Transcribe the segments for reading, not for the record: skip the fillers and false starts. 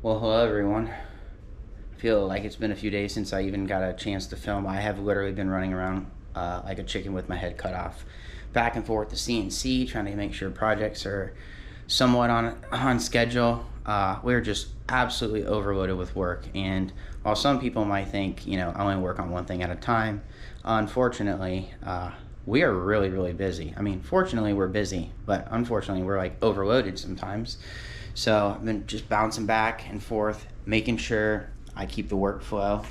Well, hello everyone. I feel like it's been a few days since I even got a chance to film. I have literally been running around like a chicken with my head cut off, back and forth to CNC, trying to make sure projects are somewhat on schedule. We're just absolutely overloaded with work, and while some people might think, I only work on one thing at a time, unfortunately, we are really busy. I mean, fortunately we're busy, but unfortunately we're like overloaded sometimes. So I've been just bouncing back and forth, making sure I keep the workflow.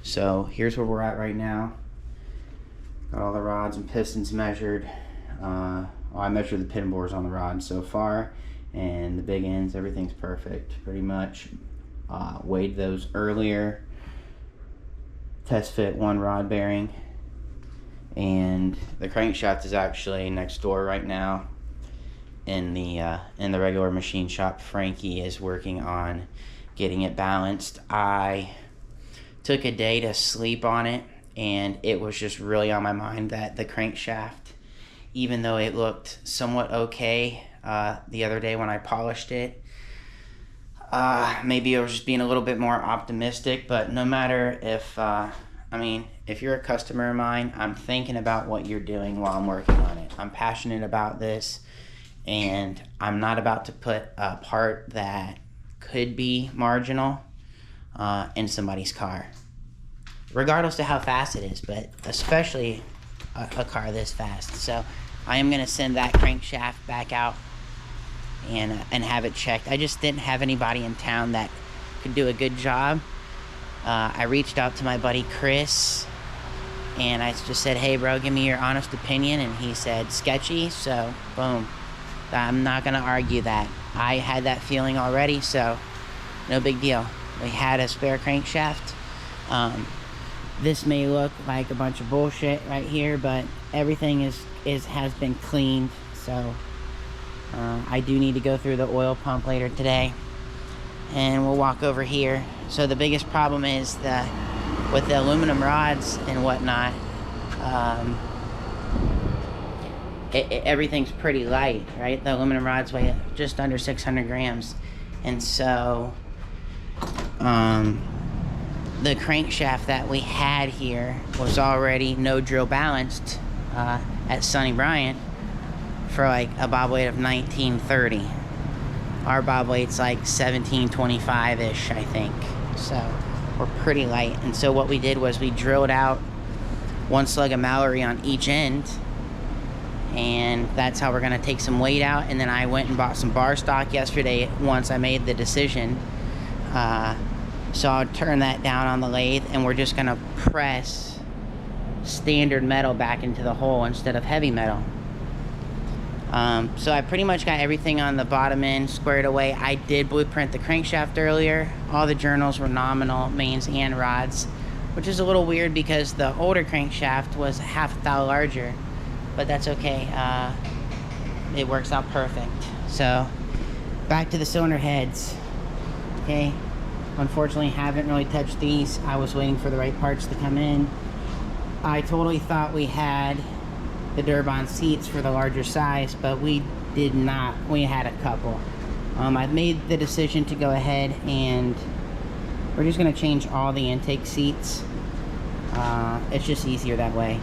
So here's where we're at right now. Got all the rods and pistons measured. I measured the pin bores on the rods so far, and the big ends, everything's perfect pretty much. Weighed those earlier. Test fit one rod bearing, and the crankshaft is actually next door right now in the regular machine shop. Frankie is working on getting it balanced. I took a day to sleep on it, and it was just really on my mind that the crankshaft, even though it looked somewhat okay the other day when I polished it, maybe I was just being a little bit more optimistic. But no matter if you're a customer of mine, I'm thinking about what you're doing while I'm working on it. I'm passionate about this, and I'm not about to put a part that could be marginal in somebody's car, regardless of how fast it is, but especially a car this fast. So I am going to send that crankshaft back out and have it checked. I just didn't have anybody in town that could do a good job. I reached out to my buddy Chris, and I just said, hey bro, give me your honest opinion, and he said sketchy. So boom, I'm not gonna argue that. I had that feeling already, so no big deal. We had a spare crankshaft. This may look like a bunch of bullshit right here, but everything has been cleaned. So I do need to go through the oil pump later today, and we'll walk over here. So the biggest problem is with the aluminum rods and whatnot, everything's pretty light, right? The aluminum rods weigh just under 600 grams. And so the crankshaft that we had here was already no drill balanced at Sonny Bryant for like a bob weight of 1930. Our bob weight's like 1725-ish, I think. So we're pretty light. And so what we did was we drilled out one slug of Mallory on each end, and that's how we're gonna take some weight out. And then I went and bought some bar stock yesterday once I made the decision. So I'll turn that down on the lathe, and we're just gonna press standard metal back into the hole instead of heavy metal. So I pretty much got everything on the bottom end squared away. I did blueprint the crankshaft earlier. All the journals were nominal, mains and rods, which is a little weird because the older crankshaft was half a thou larger, but that's okay. It works out perfect. So back to the cylinder heads. Okay, unfortunately haven't really touched these. I was waiting for the right parts to come in. I totally thought we had the Durbon seats for the larger size, but we did not. We had a couple. I've made the decision to go ahead, and we're just going to change all the intake seats. It's just easier that way,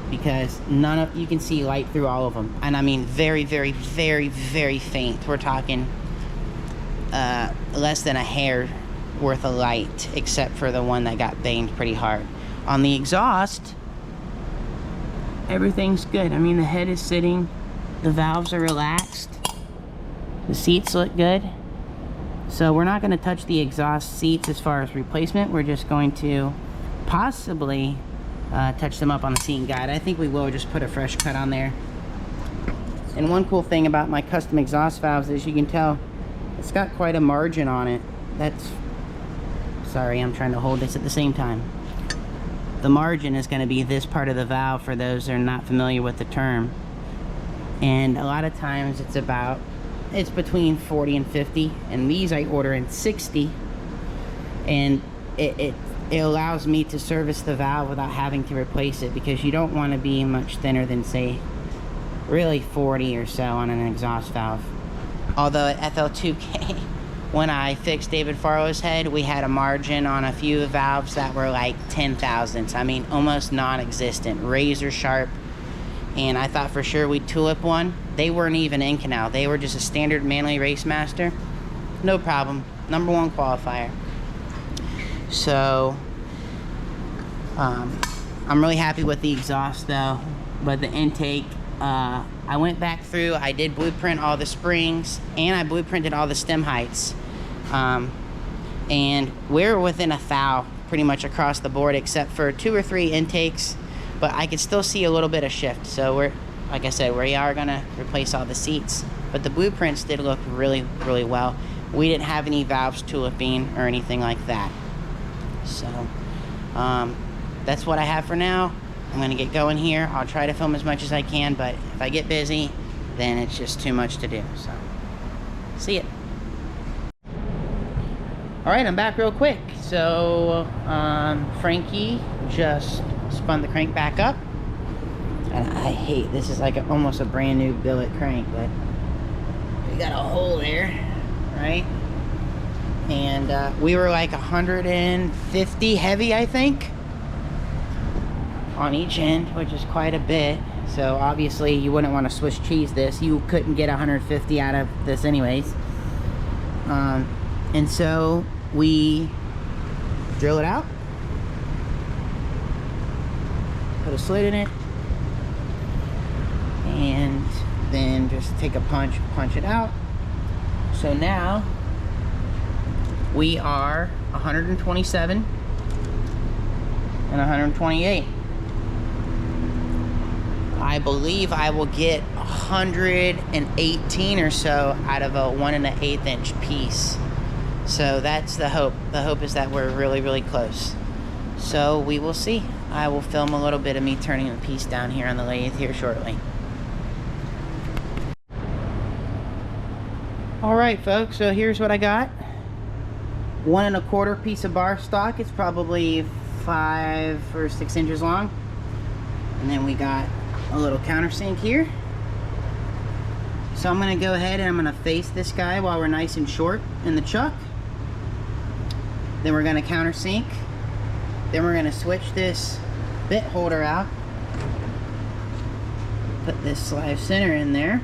because you can see light through all of them, and I mean very faint. We're talking less than a hair worth of light, except for the one that got banged pretty hard. On the exhaust, everything's good. I mean, the head is sitting, the valves are relaxed, the seats look good. So we're not going to touch the exhaust seats as far as replacement. We're just going to possibly touch them up on the seat guide. I think we will just put a fresh cut on there. And one cool thing about my custom exhaust valves is you can tell it's got quite a margin on it. Sorry, I'm trying to hold this at the same time. The margin is going to be this part of the valve for those that are not familiar with the term. And a lot of times it's between 40 and 50, and these I order in 60, and it allows me to service the valve without having to replace it, because you don't want to be much thinner than, say, really 40 or so on an exhaust valve. Although at FL2K when I fixed David Farlow's head, we had a margin on a few valves that were like 10 thousandths. I mean, almost non-existent, razor sharp. And I thought for sure we'd tulip one. They weren't even in canal. They were just a standard Manley Race Master. No problem. Number 1 qualifier. So, I'm really happy with the exhaust though. But the intake, I went back through, I did blueprint all the springs, and I blueprinted all the stem heights. And we're within a thou pretty much across the board, except for 2 or 3 intakes, but I could still see a little bit of shift. So we're, like I said, we are gonna replace all the seats, but the blueprints did look really, really well. We didn't have any valves tuliping or anything like that. So, that's what I have for now. I'm gonna get going here. I'll try to film as much as I can, but if I get busy, then it's just too much to do. So, see it. All right, I'm back real quick. So, Frankie just spun the crank back up. And I hate, this is like almost a brand new billet crank, but we got a hole there, right? And we were like 150 heavy, I think, on each end, which is quite a bit. So obviously you wouldn't want to Swiss cheese this. You couldn't get 150 out of this anyways. And so we drill it out, put a slit in it, and then just take a punch it out. So now we are 127 and 128. I believe I will get 118 or so out of a 1 1/8 inch piece. So that's the hope. The hope is that we're really, really close. So we will see. I will film a little bit of me turning the piece down here on the lathe here shortly. Alright folks, so here's what I got. 1 1/4 piece of bar stock. It's probably 5 or 6 inches long. And then we got a little countersink here. So I'm going to go ahead and I'm going to face this guy while we're nice and short in the chuck. Then we're going to countersink. Then we're going to switch this bit holder out. Put this slide center in there.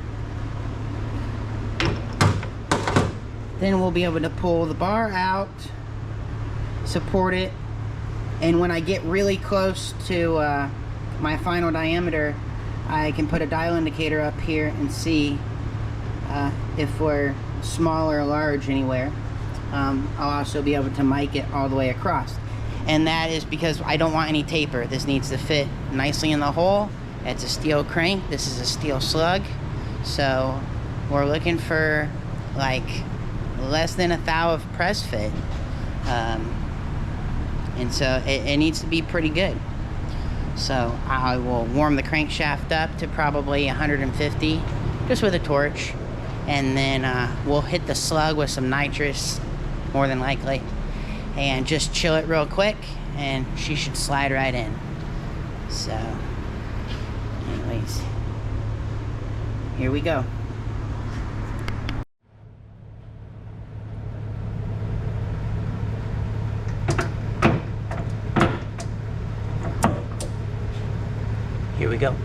Then we'll be able to pull the bar out, support it, and when I get really close to my final diameter, I can put a dial indicator up here and see if we're small or large anywhere. I'll also be able to mic it all the way across. And that is because I don't want any taper. This needs to fit nicely in the hole. It's a steel crank. This is a steel slug. So we're looking for like less than a thou of press fit. And so it needs to be pretty good. So I will warm the crankshaft up to probably 150 just with a torch, and then we'll hit the slug with some nitrous more than likely and just chill it real quick and she should slide right in. So anyways, here we go. Here we go.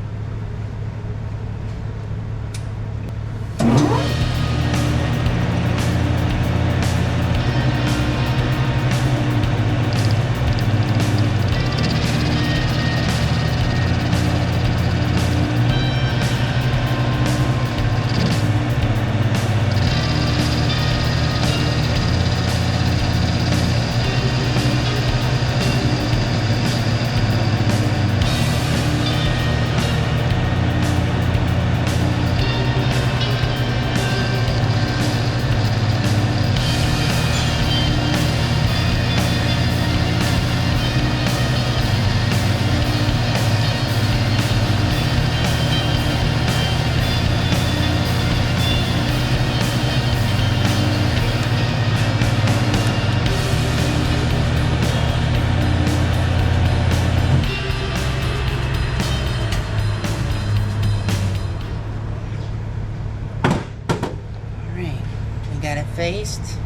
Faced.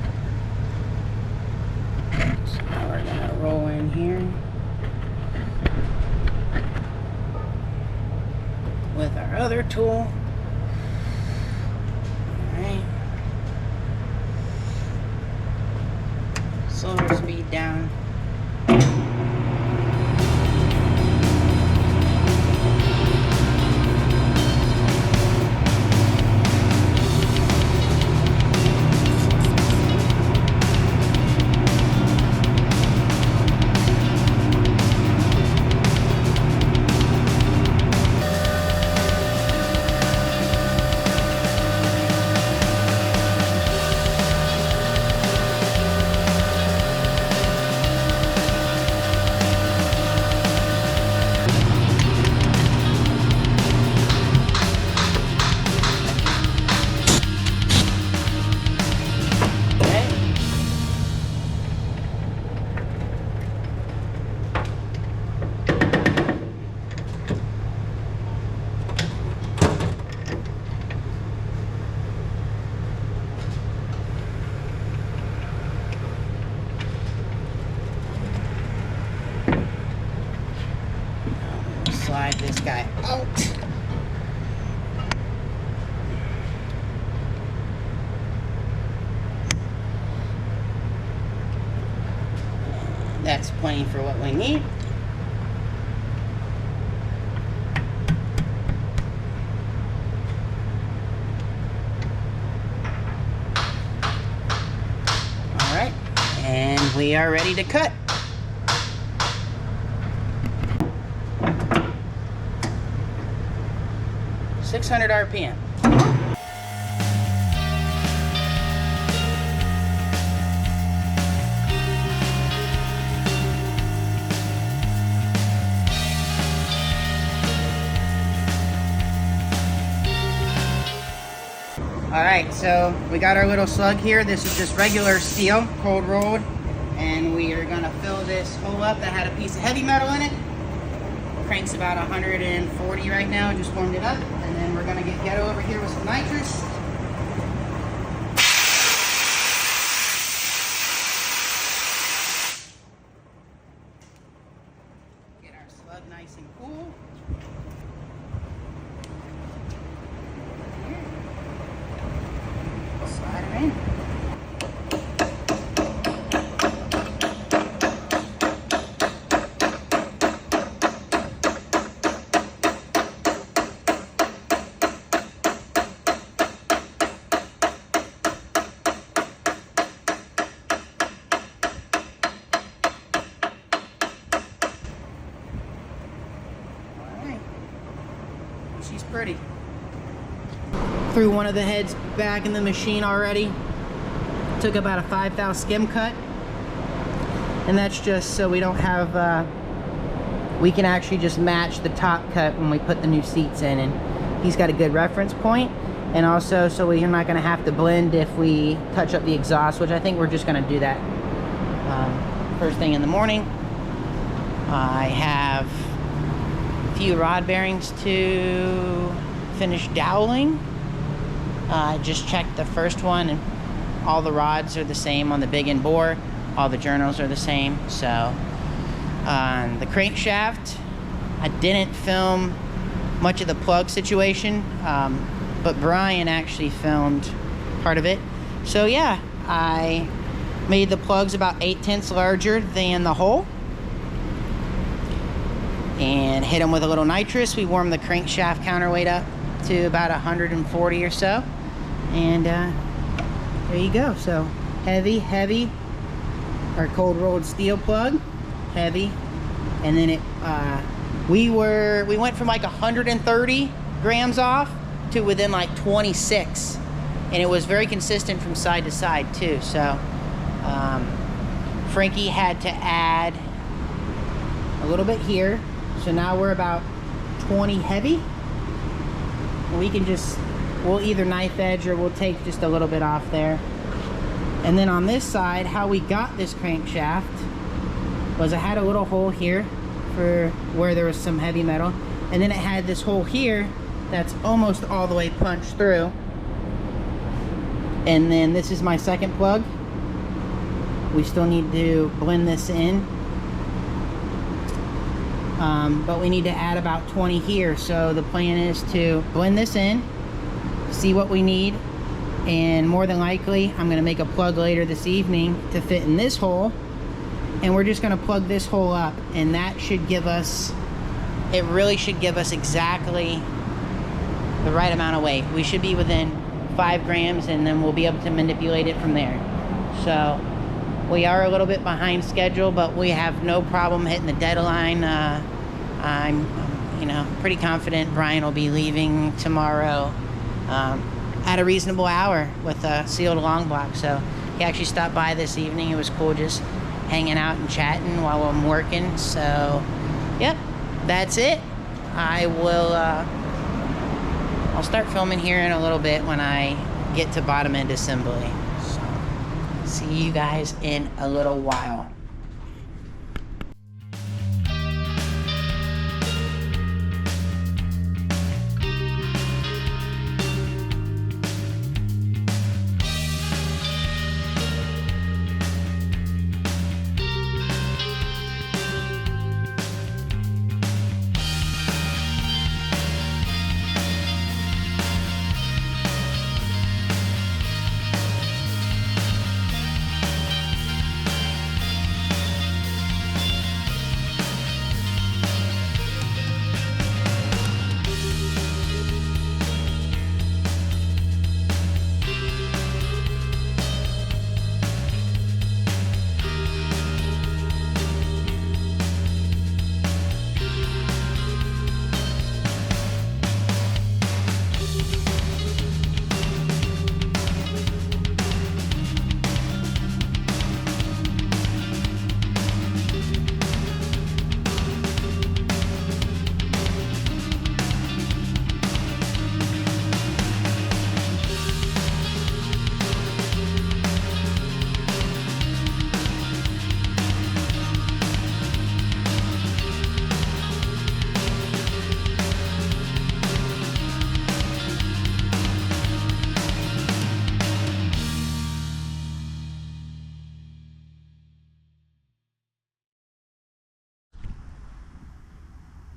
in here with our other tool. Alright. Slow our speed down. Slide this guy out. That's plenty for what we need. All right, and we are ready to cut. .600 RPM. Alright, so we got our little slug here. This is just regular steel, cold rolled, and we are going to fill this hole up that had a piece of heavy metal in it. Crank's about 140 right now, just warmed it up, and then we're going to get ghetto over here with some nitrous. Get our slug nice and cool. Slide her in. She's pretty. Threw one of the heads back in the machine already. Took about a 5/1000 skim cut. And that's just so we don't have, we can actually just match the top cut when we put the new seats in. And he's got a good reference point. And also so we're not going to have to blend if we touch up the exhaust, which I think we're just going to do that first thing in the morning. I have few rod bearings to finish doweling. Just checked the first one and all the rods are the same on the big end bore. All the journals are the same. So on the crankshaft, I didn't film much of the plug situation, but Brian actually filmed part of it. So yeah, I made the plugs about 8/10 larger than the hole and hit them with a little nitrous. We warmed the crankshaft counterweight up to about 140 or so, and there you go. So heavy, our cold rolled steel plug, heavy, and then it we went from like 130 grams off to within like 26, and it was very consistent from side to side too. So Frankie had to add a little bit here. So now we're about 20 heavy. We can just, we'll either knife edge or we'll take just a little bit off there. And then on this side, how we got this crankshaft was I had a little hole here for where there was some heavy metal. And then it had this hole here that's almost all the way punched through. And then this is my second plug. We still need to blend this in. but we need to add about 20 here. So the plan is to blend this in, see what we need, and more than likely I'm going to make a plug later this evening to fit in this hole, and we're just going to plug this hole up, and that should give us, it really should give us exactly the right amount of weight. We should be within 5 grams, and then we'll be able to manipulate it from there. So we are a little bit behind schedule, but we have no problem hitting the deadline. I'm pretty confident Brian will be leaving tomorrow at a reasonable hour with a sealed long block. So he actually stopped by this evening. It was cool just hanging out and chatting while I'm working. So yep, that's it. I'll start filming here in a little bit when I get to bottom end assembly. So see you guys in a little while.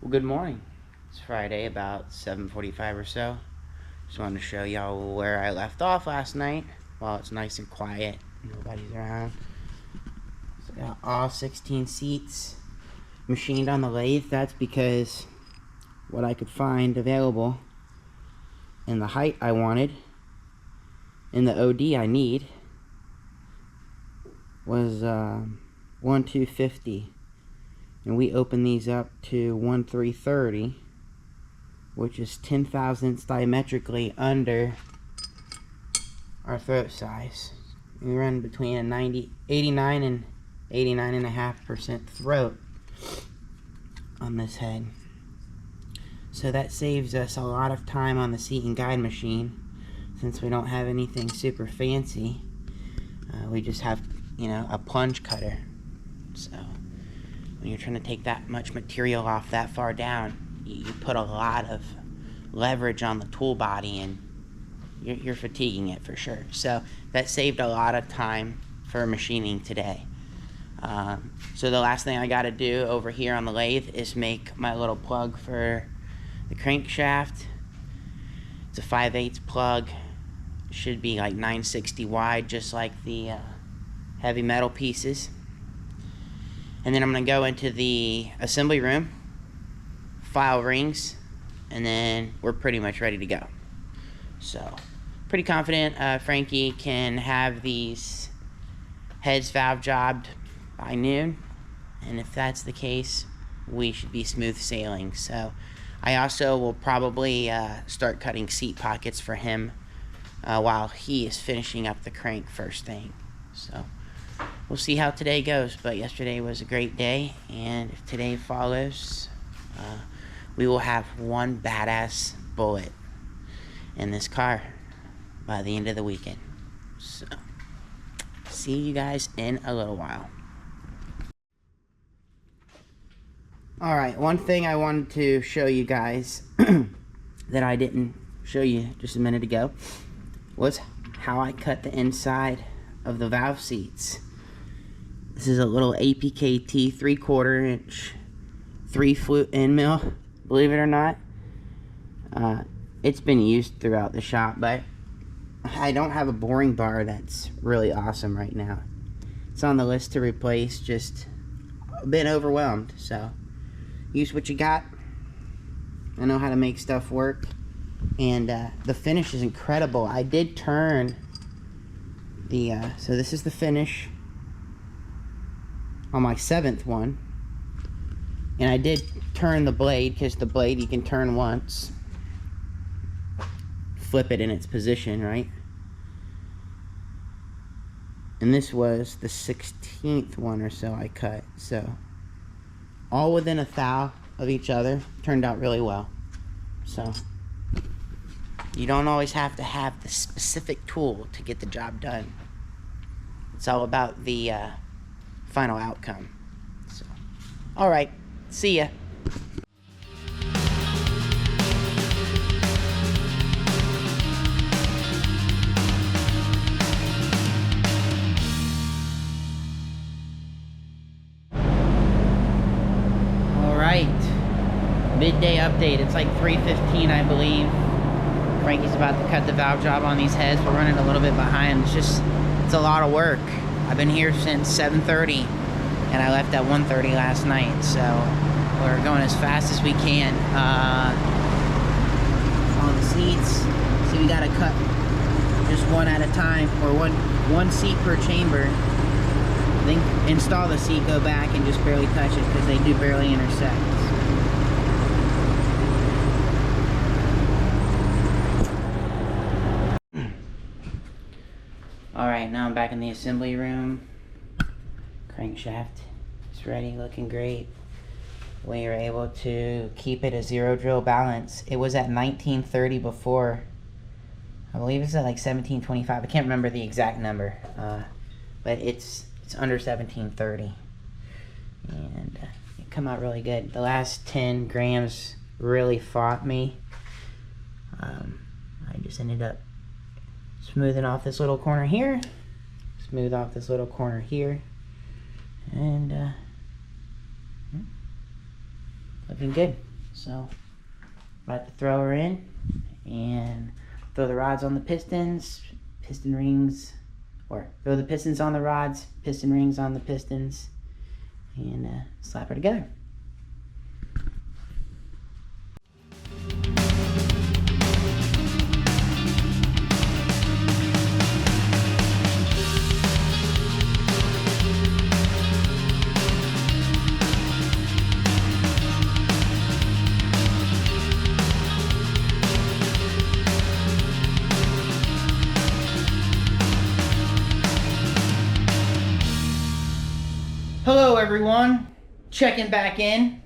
Well, good morning. It's Friday, about 7:45 or so. Just wanted to show y'all where I left off last night while it's nice and quiet. Nobody's around. So got all 16 seats machined on the lathe. That's because what I could find available in the height I wanted, in the OD I need, was 1/250. And we open these up to 1/330, which is 10 thousandths diametrically under our throat size. We run between a 89 and 89.5% throat on this head. So that saves us a lot of time on the seat and guide machine, since we don't have anything super fancy. We just have, a plunge cutter. So when you're trying to take that much material off that far down, you put a lot of leverage on the tool body, and you're fatiguing it for sure. So that saved a lot of time for machining today. So the last thing I got to do over here on the lathe is make my little plug for the crankshaft. It's a 5/8 plug. Should be like 960 wide, just like the heavy metal pieces. And then I'm going to go into the assembly room, file rings, and then we're pretty much ready to go. So, pretty confident Frankie can have these heads valve jobbed by noon. And if that's the case, we should be smooth sailing. So, I also will probably start cutting seat pockets for him while he is finishing up the crank first thing. So we'll see how today goes, but yesterday was a great day, and if today follows, we will have one badass bullet in this car by the end of the weekend. So see you guys in a little while. Alright, one thing I wanted to show you guys that I didn't show you just a minute ago was how I cut the inside of the valve seats. This is a little APKT 3/4 inch 3-flute end mill, believe it or not. It's been used throughout the shop, but I don't have a boring bar that's really awesome right now. It's on the list to replace, just a bit overwhelmed, so use what you got. I know how to make stuff work, and the finish is incredible. I did turn the, so this is the finish on my 7th one, and I did turn the blade, because the blade you can turn once, flip it in its position, right? And this was the 16th one or so I cut, so all within a thou of each other. Turned out really well. So you don't always have to have the specific tool to get the job done. It's all about the final outcome. So, all right, see ya. Midday update. It's like 3:15, I believe. Frankie's about to cut the valve job on these heads. We're running a little bit behind. It's a lot of work. I've been here since 7:30, and I left at 1:30 last night. So we're going as fast as we can. On the seats, so we gotta cut just one at a time, or one seat per chamber. Then install the seat, go back, and just barely touch it, because they do barely intersect. Alright, now I'm back in the assembly room. Crankshaft is ready, looking great. We were able to keep it a 0 drill balance. It was at 1930 before. I believe it's at like 1725. I can't remember the exact number, but it's under 1730. And it come out really good. The last 10 grams really fought me. I just ended up smoothing off this little corner here, smooth off this little corner here, and looking good. So about to throw her in and throw the rods on the pistons, piston rings, or throw the pistons on the rods, piston rings on the pistons, and slap her together. Hello everyone, checking back in.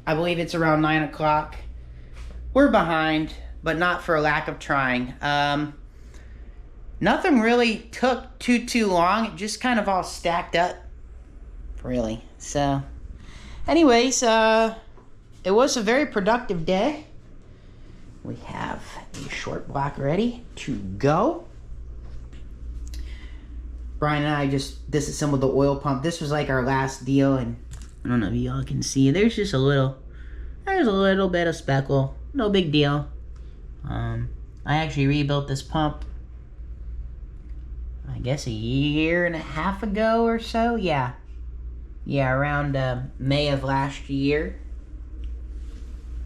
I believe it's around 9 o'clock. We're behind, but not for a lack of trying. Nothing really took too long. It just kind of all stacked up, really. So anyways, it was a very productive day. We have a short block ready to go. Brian and I just disassembled the oil pump. This was like our last deal, and I don't know if y'all can see. There's a little bit of speckle. No big deal. I actually rebuilt this pump, I guess, 1.5 years ago or so. Yeah, around May of last year.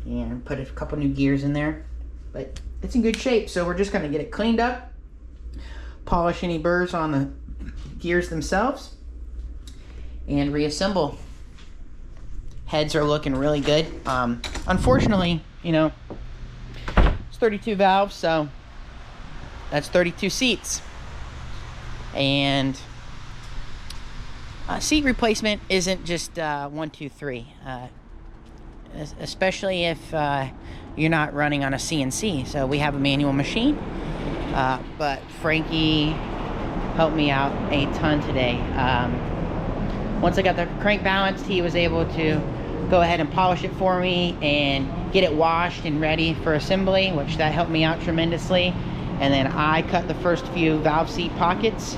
And put a couple new gears in there. But it's in good shape, so we're just going to get it cleaned up. Polish any burrs on the gears themselves and reassemble. Heads are looking really good. Unfortunately, you know, it's 32 valves, so that's 32 seats, and seat replacement isn't just 1, 2, 3, especially if you're not running on a CNC. So we have a manual machine, but Frankie helped me out a ton today. Once I got the crank balanced, he was able to go ahead and polish it for me and get it washed and ready for assembly, which that helped me out tremendously. And then I cut the first few valve seat pockets.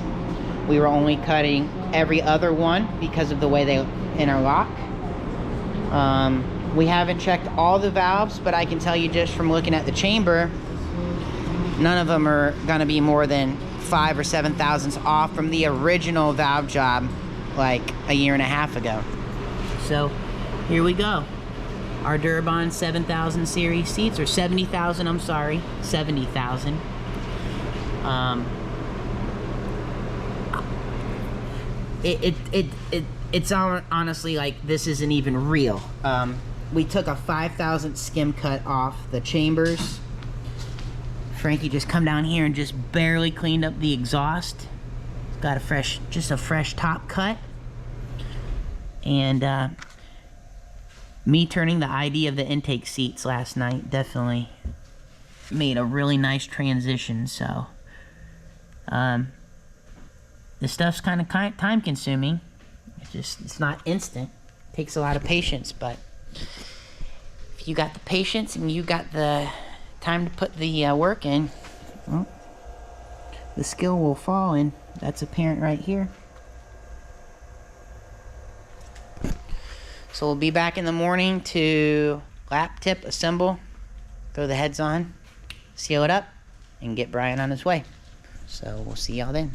We were only cutting every other one because of the way they interlock. We haven't checked all the valves, but I can tell you just from looking at the chamber, none of them are gonna be more than 5 or 7 thousandths off from the original valve job like a year and a half ago. So here we go. Our Durabond 7000 series seats, or 70,000, I'm sorry, 70,000. It's honestly like this isn't even real. We took a 5,000 skim cut off the chambers. Frankie just come down here and just barely cleaned up the exhaust. Got a fresh, just a fresh top cut. And me turning the ID of the intake seats last night definitely made a really nice transition. So this stuff's kind of time consuming. It's not instant. It takes a lot of patience, but if you got the patience and you got the time to put the work in, well, the skill will fall, and that's apparent right here. So we'll be back in the morning to lap tip, assemble, throw the heads on, seal it up, and get Brian on his way. So we'll see y'all then.